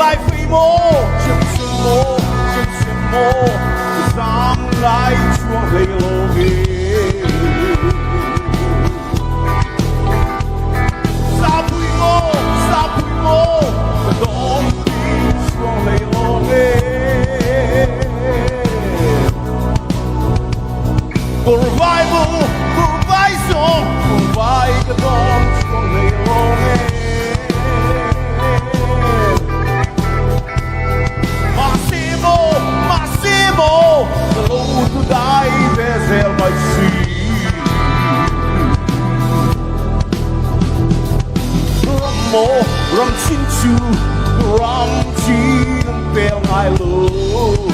lại phi mô chân chân mô dám lại chuông gây lô ghê sa phi mô đón đi chuông gây lô ghê Revival, provide the dawn from the lonely. Massimo, the load to die, there's hell by sea. Ram chinchu, ram chin, bell I love.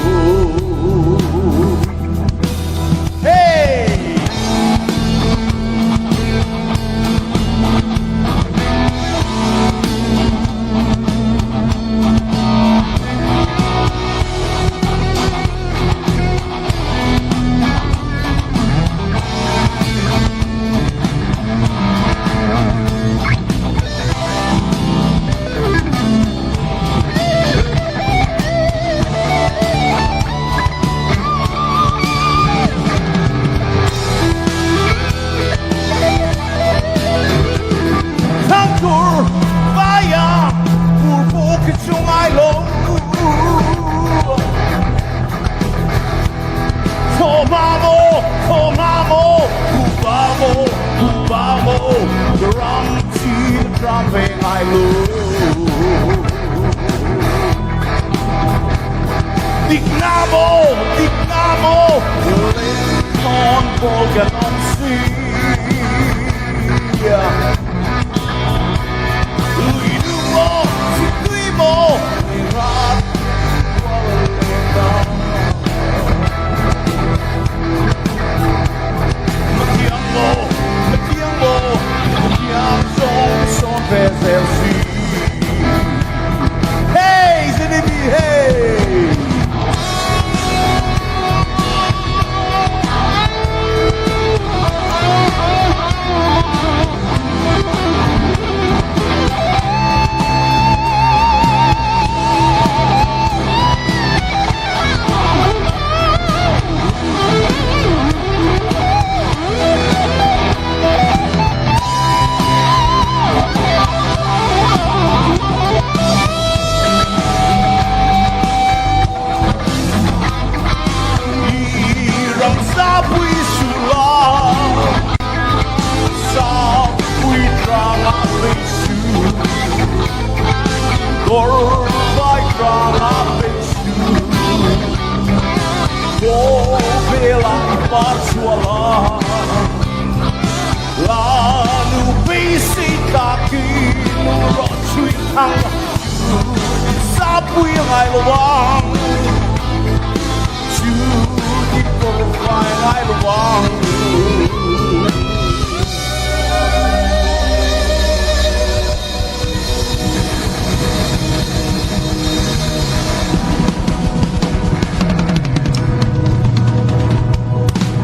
Hey! I love Dignamo, Lehkha Volga on sea Seguimo, Iraq, Hey, Zinibi, hey! Lalu bisi kaki nurut cuy tang sapu yang ai luang